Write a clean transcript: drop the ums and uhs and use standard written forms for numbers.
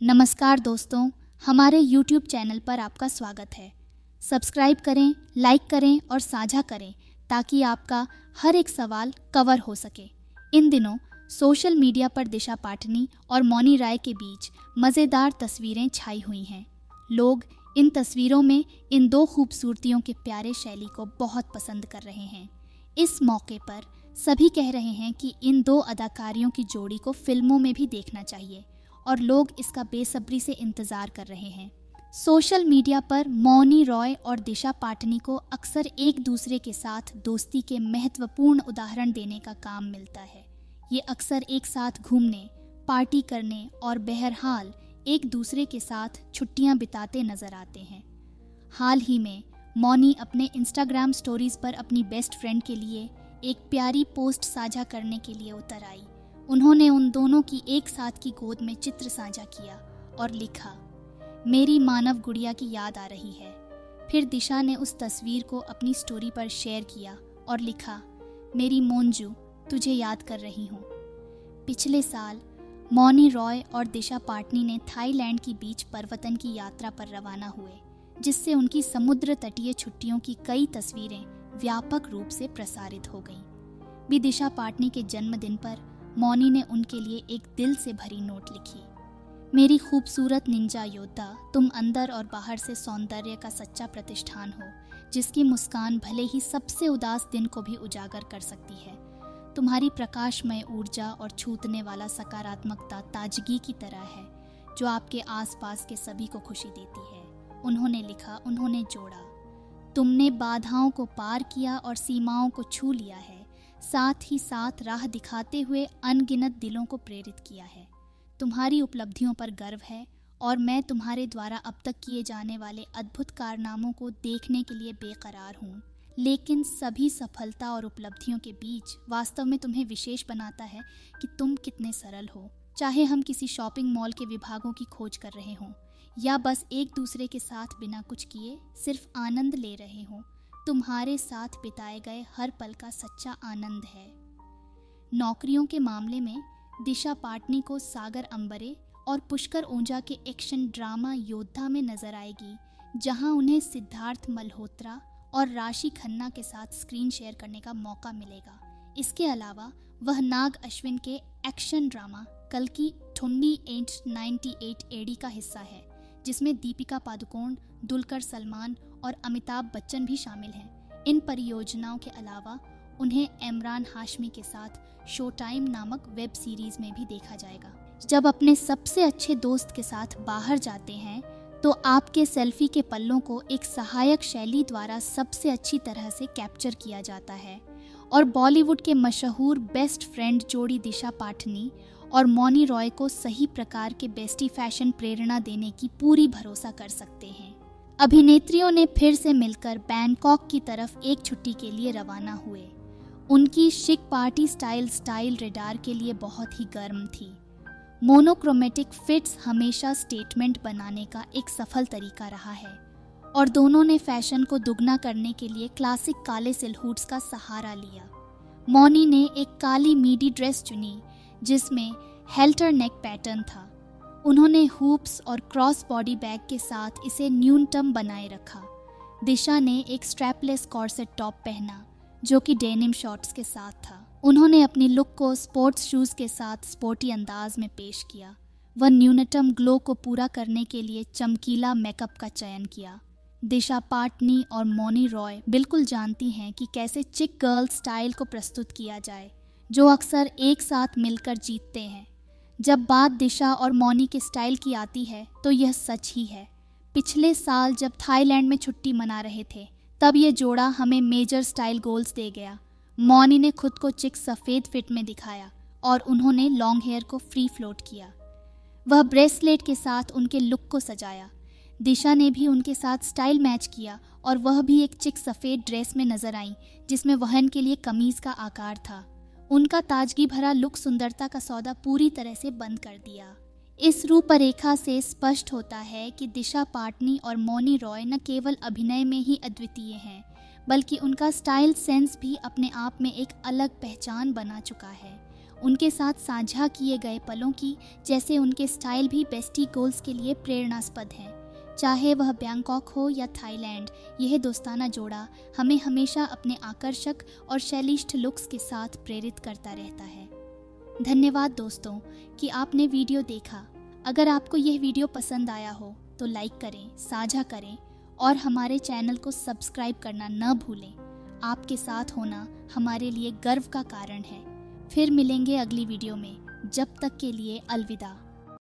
नमस्कार दोस्तों, हमारे YouTube चैनल पर आपका स्वागत है। सब्सक्राइब करें, लाइक करें और साझा करें ताकि आपका हर एक सवाल कवर हो सके। इन दिनों सोशल मीडिया पर दिशा पाटनी और मौनी राय के बीच मज़ेदार तस्वीरें छाई हुई हैं। लोग इन तस्वीरों में इन दो खूबसूरतियों के प्यारे शैली को बहुत पसंद कर रहे हैं। इस मौके पर सभी कह रहे हैं कि इन दो अदाकारियों की जोड़ी को फिल्मों में भी देखना चाहिए और लोग इसका बेसब्री से इंतज़ार कर रहे हैं। सोशल मीडिया पर मौनी रॉय और दिशा पाटनी को अक्सर एक दूसरे के साथ दोस्ती के महत्वपूर्ण उदाहरण देने का काम मिलता है। ये अक्सर एक साथ घूमने, पार्टी करने और बहरहाल एक दूसरे के साथ छुट्टियां बिताते नजर आते हैं। हाल ही में मौनी अपने इंस्टाग्राम स्टोरीज पर अपनी बेस्ट फ्रेंड के लिए एक प्यारी पोस्ट साझा करने के लिए उतर आई। उन्होंने उन दोनों की एक साथ की गोद में चित्र साझा किया और लिखा, मेरी मानव गुड़िया की याद आ रही है। फिर दिशा ने उस तस्वीर को अपनी स्टोरी पर शेयर किया और लिखा, मेरी मोंजू, तुझे याद कर रही हूँ। पिछले साल मौनी रॉय और दिशा पाटनी ने थाईलैंड की बीच पर्वतन की यात्रा पर रवाना हुए, जिससे उनकी समुद्र तटीय छुट्टियों की कई तस्वीरें व्यापक रूप से प्रसारित हो गईं। भी दिशा पाटनी के जन्मदिन पर मौनी ने उनके लिए एक दिल से भरी नोट लिखी। मेरी खूबसूरत निंजा योद्धा, तुम अंदर और बाहर से सौंदर्य का सच्चा प्रतिष्ठान हो, जिसकी मुस्कान भले ही सबसे उदास दिन को भी उजागर कर सकती है। तुम्हारी प्रकाशमय ऊर्जा और छूतने वाला सकारात्मकता ताजगी की तरह है, जो आपके आसपास के सभी को खुशी देती है। उन्होंने लिखा, उन्होंने जोड़ा, तुमने बाधाओं को पार किया और सीमाओं को छू लिया है, साथ ही साथ राह दिखाते हुए अनगिनत दिलों को प्रेरित किया है। तुम्हारी उपलब्धियों पर गर्व है और मैं तुम्हारे द्वारा अब तक किए जाने वाले अद्भुत कारनामों को देखने के लिए बेकरार हूँ। लेकिन सभी सफलता और उपलब्धियों के बीच वास्तव में तुम्हें विशेष बनाता है कि तुम कितने सरल हो। चाहे हम किसी शॉपिंग मॉल के विभागों की खोज कर रहे हों या बस एक दूसरे के साथ बिना कुछ किए सिर्फ आनंद ले रहे हों, तुम्हारे साथ बिताए गए हर पल का सच्चा आनंद है। नौकरियों के मामले में दिशा पाटनी को सागर अंबरे और पुष्कर ओंझा के एक्शन ड्रामा योद्धा में नजर आएगी, जहां उन्हें सिद्धार्थ मल्होत्रा और राशि खन्ना के साथ स्क्रीन शेयर करने का मौका मिलेगा। इसके अलावा वह नाग अश्विन के एक्शन ड्रामा कल्कि 2898 एडी का हिस्सा है, जिसमें दीपिका पादुकोण, दुलकर सलमान और अमिताभ बच्चन भी शामिल हैं। इन परियोजनाओं के अलावा उन्हें इमरान हाशमी के साथ शो टाइम नामक वेब सीरीज में भी देखा जाएगा। जब अपने सबसे अच्छे दोस्त के साथ बाहर जाते हैं तो आपके सेल्फी के पल्लों को एक सहायक शैली द्वारा सबसे अच्छी तरह से कैप्चर किया जाता है और बॉलीवुड के मशहूर बेस्ट फ्रेंड जोड़ी दिशा पाटनी और मौनी रॉय को सही प्रकार के बेस्टी फैशन प्रेरणा देने की पूरी भरोसा कर सकते हैं। अभिनेत्रियों ने फिर से मिलकर बैंकॉक की तरफ एक छुट्टी के लिए रवाना हुए। उनकी शिक पार्टी स्टाइल रेडार के लिए बहुत ही गर्म थी। मोनोक्रोमेटिक फिट्स हमेशा स्टेटमेंट बनाने का एक सफल तरीका रहा है और दोनों ने फैशन को दुगना करने के लिए क्लासिक काले सिलहूट्स का सहारा लिया। मौनी ने एक काली मीडी ड्रेस चुनी जिसमें हेल्टर नेक पैटर्न था। उन्होंने हुप्स और क्रॉस बॉडी बैग के साथ इसे न्यूनतम बनाए रखा। दिशा ने एक स्ट्रैपलेस कॉर्सेट टॉप पहना जो कि डेनिम शॉर्ट्स के साथ था। उन्होंने अपनी लुक को स्पोर्ट्स शूज़ के साथ स्पोर्टी अंदाज में पेश किया। वह न्यूनतम ग्लो को पूरा करने के लिए चमकीला मेकअप का चयन किया। दिशा पाटनी और मौनी रॉय बिल्कुल जानती हैं कि कैसे चिक गर्ल स्टाइल को प्रस्तुत किया जाए, जो अक्सर एक साथ मिलकर जीतते हैं। जब बात दिशा और मौनी के स्टाइल की आती है तो यह सच ही है। पिछले साल जब थाईलैंड में छुट्टी मना रहे थे तब ये जोड़ा हमें मेजर स्टाइल गोल्स दे गया। मौनी ने खुद को चिक सफ़ेद फिट में दिखाया और उन्होंने लॉन्ग हेयर को फ्री फ्लोट किया। वह ब्रेसलेट के साथ उनके लुक को सजाया। दिशा ने भी उनके साथ स्टाइल मैच किया और वह भी एक चिक सफ़ेद ड्रेस में नजर आई जिसमें वहन के लिए कमीज का आकार था। उनका ताजगी भरा लुक सुंदरता का सौदा पूरी तरह से बंद कर दिया। इस रूपरेखा से स्पष्ट होता है कि दिशा पाटनी और मौनी रॉय न केवल अभिनय में ही अद्वितीय हैं, बल्कि उनका स्टाइल सेंस भी अपने आप में एक अलग पहचान बना चुका है। उनके साथ साझा किए गए पलों की, जैसे उनके स्टाइल भी बेस्टी गोल्स के लिए प्रेरणास्पद हैं। चाहे वह बैंकॉक हो या थाईलैंड, यह दोस्ताना जोड़ा हमें हमेशा अपने आकर्षक और शैलिष्ठ लुक्स के साथ प्रेरित करता रहता है। धन्यवाद दोस्तों कि आपने वीडियो देखा। अगर आपको यह वीडियो पसंद आया हो तो लाइक करें, साझा करें और हमारे चैनल को सब्सक्राइब करना न भूलें। आपके साथ होना हमारे लिए गर्व का कारण है। फिर मिलेंगे अगली वीडियो में। जब तक के लिए अलविदा।